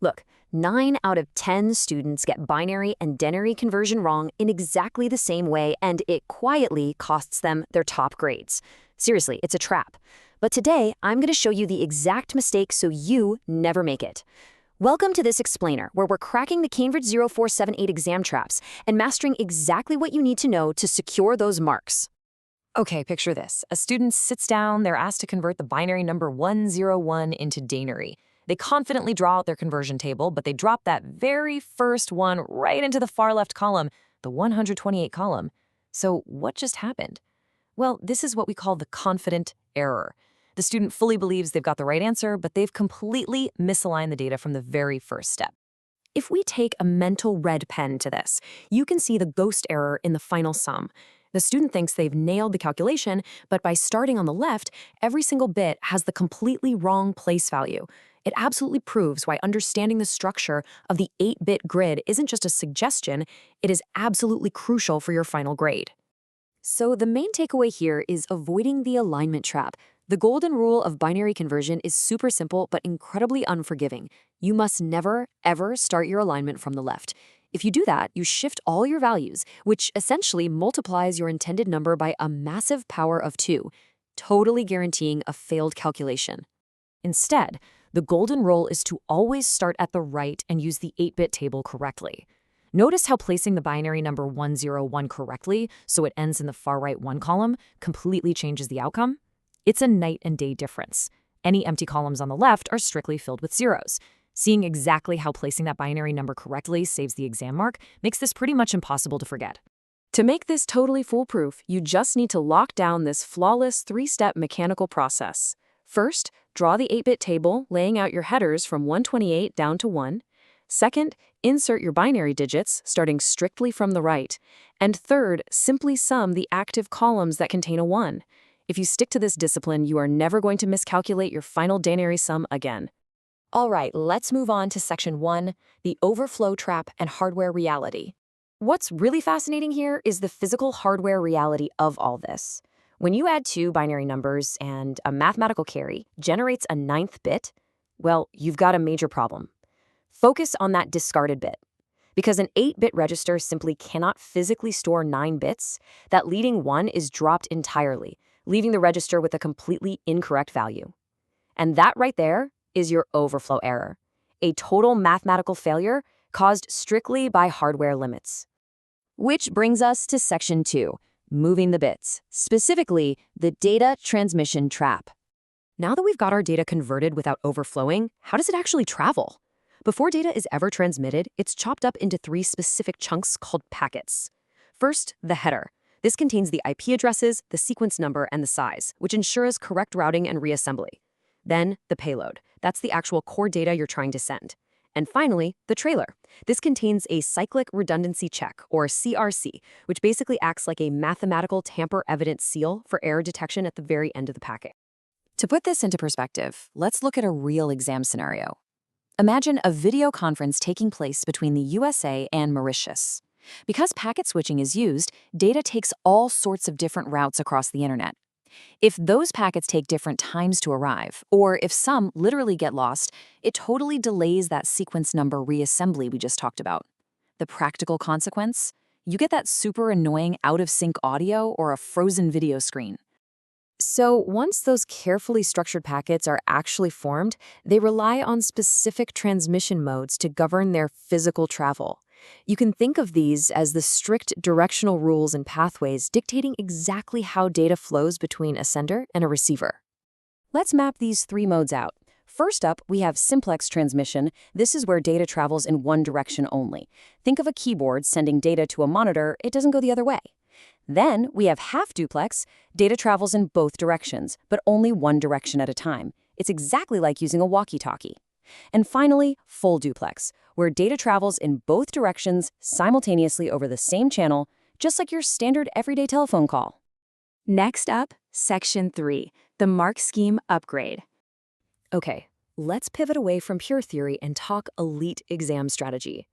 Look, 9 out of 10 students get binary and denary conversion wrong in exactly the same way, and it quietly costs them their top grades. Seriously, it's a trap. But today, I'm going to show you the exact mistake so you never make it. Welcome to this explainer, where we're cracking the Cambridge 0478 exam traps and mastering exactly what you need to know to secure those marks. Okay, picture this. A student sits down, they're asked to convert the binary number 101 into denary. They confidently draw out their conversion table, but they drop that very first one right into the far left column, the 128 column. So what just happened? Well, this is what we call the confident error. The student fully believes they've got the right answer, but they've completely misaligned the data from the very first step. If we take a mental red pen to this, you can see the ghost error in the final sum. The student thinks they've nailed the calculation, but by starting on the left, every single bit has the completely wrong place value. It absolutely proves why understanding the structure of the 8-bit grid isn't just a suggestion, it is absolutely crucial for your final grade. So the main takeaway here is avoiding the alignment trap. The golden rule of binary conversion is super simple but incredibly unforgiving. You must never, ever start your alignment from the left. If you do that, you shift all your values, which essentially multiplies your intended number by a massive power of 2, totally guaranteeing a failed calculation. Instead, the golden rule is to always start at the right and use the 8-bit table correctly. Notice how placing the binary number 101 correctly, so it ends in the far right 1 column, completely changes the outcome? It's a night and day difference. Any empty columns on the left are strictly filled with zeros. Seeing exactly how placing that binary number correctly saves the exam mark makes this pretty much impossible to forget. To make this totally foolproof, you just need to lock down this flawless 3-step mechanical process. First, draw the 8-bit table, laying out your headers from 128 down to 1. Second, insert your binary digits, starting strictly from the right. And third, simply sum the active columns that contain a 1. If you stick to this discipline, you are never going to miscalculate your final denary sum again. All right, let's move on to Section 1, the overflow trap and hardware reality. What's really fascinating here is the physical hardware reality of all this. When you add 2 binary numbers and a mathematical carry generates a 9th bit, well, you've got a major problem. Focus on that discarded bit. Because an 8-bit register simply cannot physically store 9 bits, that leading 1 is dropped entirely, leaving the register with a completely incorrect value. And that right there is your overflow error, a total mathematical failure caused strictly by hardware limits. Which brings us to Section 2, moving the bits, specifically the data transmission trap. Now that we've got our data converted without overflowing, how does it actually travel? Before data is ever transmitted, it's chopped up into 3 specific chunks called packets. First, the header. This contains the IP addresses, the sequence number, and the size, which ensures correct routing and reassembly. Then, the payload. That's the actual core data you're trying to send. And finally, the trailer. This contains a cyclic redundancy check, or CRC, which basically acts like a mathematical tamper-evident seal for error detection at the very end of the packet. To put this into perspective, let's look at a real exam scenario. Imagine a video conference taking place between the USA and Mauritius. Because packet switching is used, data takes all sorts of different routes across the internet. If those packets take different times to arrive, or if some literally get lost, it totally delays that sequence number reassembly we just talked about. The practical consequence? You get that super annoying out-of-sync audio or a frozen video screen. So once those carefully structured packets are actually formed, they rely on specific transmission modes to govern their physical travel. You can think of these as the strict directional rules and pathways dictating exactly how data flows between a sender and a receiver. Let's map these 3 modes out. First up, we have simplex transmission. This is where data travels in one direction only. Think of a keyboard sending data to a monitor, it doesn't go the other way. Then we have half duplex. Data travels in both directions, but only one direction at a time. It's exactly like using a walkie-talkie. And finally, full duplex, where data travels in both directions simultaneously over the same channel, just like your standard everyday telephone call. Next up, Section 3, the mark scheme upgrade. Okay, let's pivot away from pure theory and talk elite exam strategy.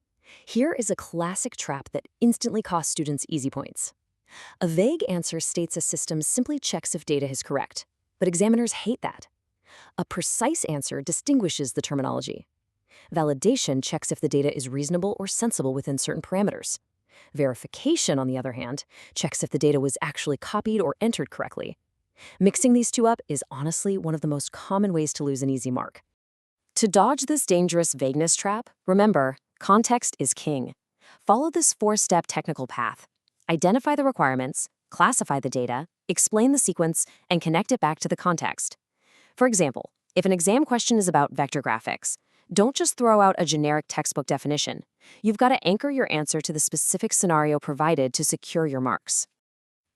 Here is a classic trap that instantly costs students easy points. A vague answer states a system simply checks if data is correct, but examiners hate that. A precise answer distinguishes the terminology. Validation checks if the data is reasonable or sensible within certain parameters. Verification, on the other hand, checks if the data was actually copied or entered correctly. Mixing these two up is honestly one of the most common ways to lose an easy mark. To dodge this dangerous vagueness trap, remember, context is king. Follow this 4-step technical path. Identify the requirements, classify the data, explain the sequence, and connect it back to the context. For example, if an exam question is about vector graphics, don't just throw out a generic textbook definition. You've got to anchor your answer to the specific scenario provided to secure your marks.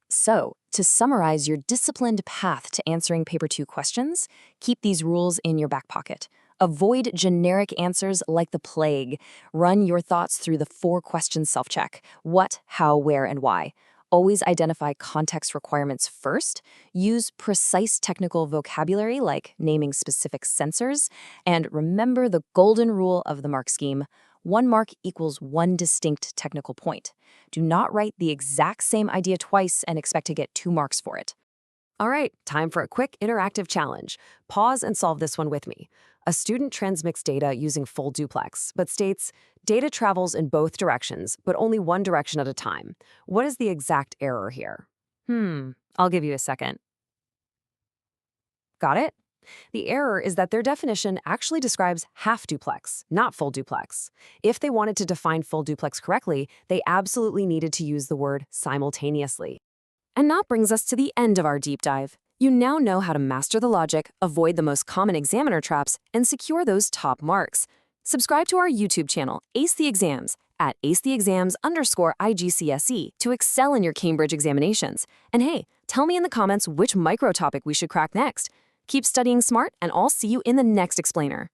So, to summarize your disciplined path to answering Paper 2 questions, keep these rules in your back pocket. Avoid generic answers like the plague. Run your thoughts through the 4-question self-check: what, how, where, and why. Always identify context requirements first. Use precise technical vocabulary like naming specific sensors. And remember the golden rule of the mark scheme: 1 mark equals 1 distinct technical point. Do not write the exact same idea twice and expect to get 2 marks for it. All right, time for a quick interactive challenge. Pause and solve this one with me. A student transmits data using full duplex, but states, data travels in both directions, but only one direction at a time. What is the exact error here? I'll give you a second. Got it? The error is that their definition actually describes half duplex, not full duplex. If they wanted to define full duplex correctly, they absolutely needed to use the word simultaneously. And that brings us to the end of our deep dive. You now know how to master the logic, avoid the most common examiner traps, and secure those top marks. Subscribe to our YouTube channel, Ace the Exams, at acetheexams_IGCSE to excel in your Cambridge examinations. And hey, tell me in the comments which micro topic we should crack next. Keep studying smart, and I'll see you in the next explainer.